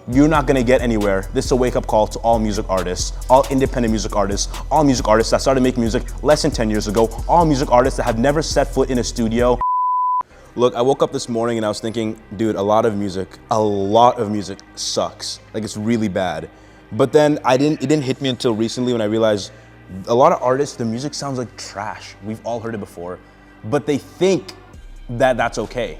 you're not gonna get anywhere. This is a wake-up call to all music artists, all independent music artists, all music artists that started making music less than 10 years ago, all music artists that have never set foot in a studio. Look, I woke up this morning and I was thinking, dude, a lot of music sucks. Like, it's really bad. But then it didn't hit me until recently when I realized a lot of artists, the music sounds like trash. We've all heard it before, but they think that that's okay.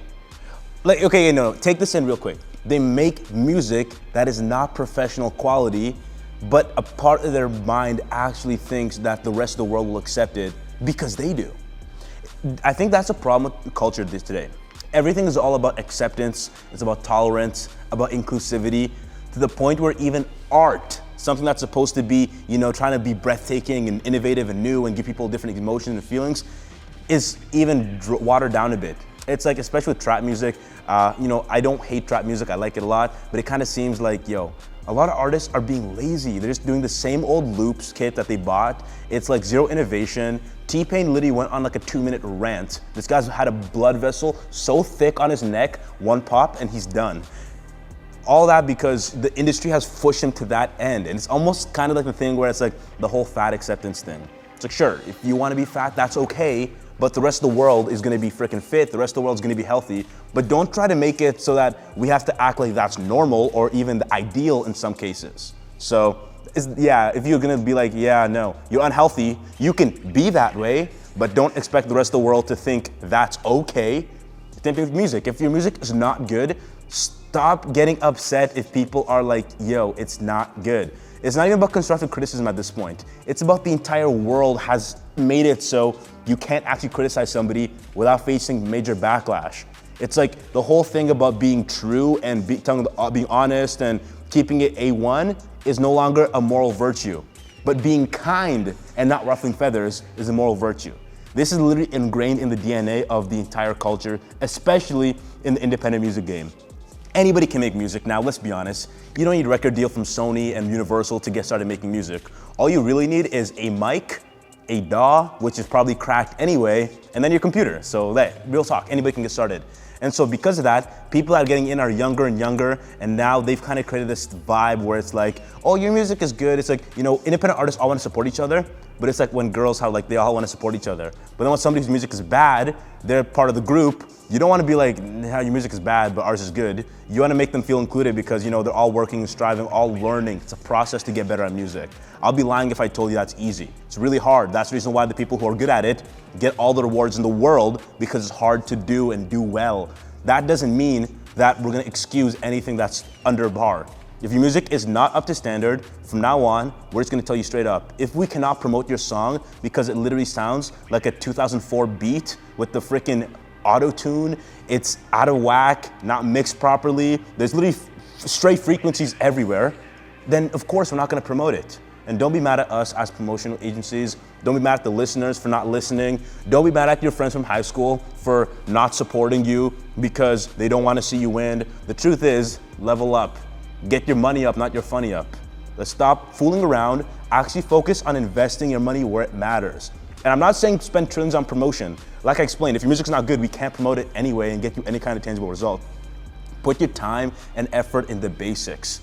Like, okay, no, take this in real quick. They make music that is not professional quality, but a part of their mind actually thinks that the rest of the world will accept it because they do. I think that's a problem with culture today. Everything is all about acceptance, it's about tolerance, about inclusivity, to the point where even art, something that's supposed to be, trying to be breathtaking and innovative and new and give people different emotions and feelings, is even watered down a bit. It's like, especially with trap music, I don't hate trap music, I like it a lot, but it kind of seems like, a lot of artists are being lazy. They're just doing the same old loops kit that they bought. It's like zero innovation. T-Pain literally went on like a 2-minute rant. This guy's had a blood vessel so thick on his neck, one pop and he's done. All that because the industry has pushed him to that end. And it's almost kind of like the thing where it's like the whole fat acceptance thing. It's like, sure, if you want to be fat, that's okay, but the rest of the world is going to be freaking fit, the rest of the world is going to be healthy, but don't try to make it so that we have to act like that's normal or even the ideal in some cases. So, if you're going to be like, no, you're unhealthy, you can be that way, but don't expect the rest of the world to think that's okay. Same thing with music. If your music is not good, stop getting upset if people are like, it's not good. It's not even about constructive criticism at this point. It's about the entire world has made it so you can't actually criticize somebody without facing major backlash. It's like the whole thing about being true and being honest and keeping it A1 is no longer a moral virtue. But being kind and not ruffling feathers is a moral virtue. This is literally ingrained in the DNA of the entire culture, especially in the independent music game. Anybody can make music now, let's be honest. You don't need a record deal from Sony and Universal to get started making music. All you really need is a mic, a DAW, which is probably cracked anyway, and then your computer. So real talk, anybody can get started. And so because of that, people that are getting in are younger and younger, and now they've kind of created this vibe where it's like, oh, your music is good. It's like, independent artists all want to support each other, but it's like when girls they all want to support each other. But then when somebody's music is bad, they're part of the group, you don't want to be like, your music is bad, but ours is good. You want to make them feel included because, they're all working and striving, all learning. It's a process to get better at music. I'll be lying if I told you that's easy. It's really hard. That's the reason why the people who are good at it get all the rewards in the world, because it's hard to do and do well. That doesn't mean that we're going to excuse anything that's under bar. If your music is not up to standard, from now on, we're just going to tell you straight up. If we cannot promote your song because it literally sounds like a 2004 beat with the freaking auto-tune, it's out of whack, not mixed properly, there's literally stray frequencies everywhere, then of course we're not going to promote it. And don't be mad at us as promotional agencies. Don't be mad at the listeners for not listening. Don't be mad at your friends from high school for not supporting you because they don't want to see you win. The truth is, level up. Get your money up, not your funny up. Let's stop fooling around. Actually focus on investing your money where it matters. And I'm not saying spend trillions on promotion. Like I explained, if your music's not good, we can't promote it anyway and get you any kind of tangible result. Put your time and effort in the basics.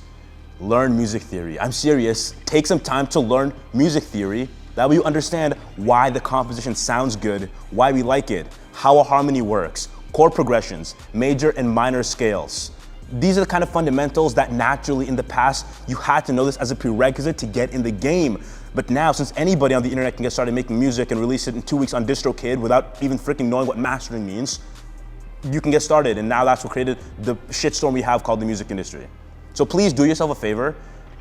Learn music theory. I'm serious. Take some time to learn music theory. That way you understand why the composition sounds good, why we like it, how a harmony works, chord progressions, major and minor scales. These are the kind of fundamentals that naturally in the past you had to know this as a prerequisite to get in the game. But now, since anybody on the internet can get started making music and release it in 2 weeks on DistroKid without even freaking knowing what mastering means, you can get started. And now that's what created the shitstorm we have called the music industry. So please do yourself a favor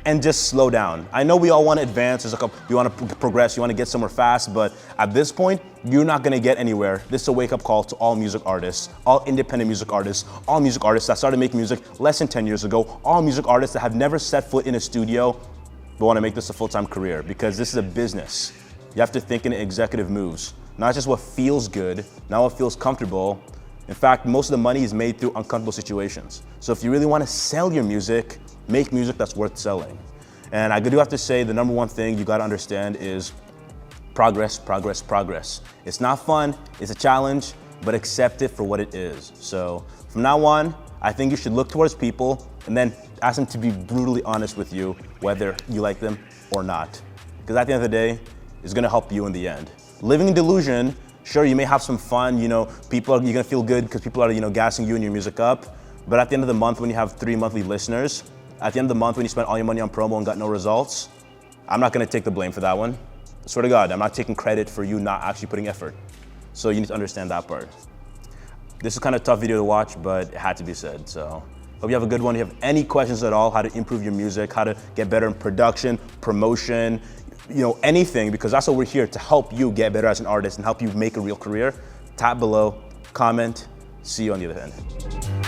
and just slow down. I know we all want to advance, you want to progress, you want to get somewhere fast, but at this point, you're not going to get anywhere. This is a wake-up call to all music artists, all independent music artists, all music artists that started making music less than 10 years ago, all music artists that have never set foot in a studio but want to make this a full-time career, because this is a business. You have to think in executive moves, not just what feels good, not what feels comfortable. In fact, most of the money is made through uncomfortable situations. So if you really want to sell your music, make music that's worth selling. And I do have to say the number one thing you got to understand is progress, progress, progress. It's not fun, it's a challenge, but accept it for what it is. So from now on, I think you should look towards people and then ask them to be brutally honest with you, whether you like them or not. Because at the end of the day, it's gonna help you in the end. Living in delusion, sure, you may have some fun, you're gonna feel good because people are, gassing you and your music up. But at the end of the month, when you have 3 monthly listeners, at the end of the month, when you spend all your money on promo and got no results, I'm not gonna take the blame for that one. I swear to God, I'm not taking credit for you not actually putting effort. So you need to understand that part. This is kind of a tough video to watch, but it had to be said. So hope you have a good one. If you have any questions at all, how to improve your music, how to get better in production, promotion, anything, because that's what we're here to help you get better as an artist and help you make a real career. Tap below, comment. See you on the other end.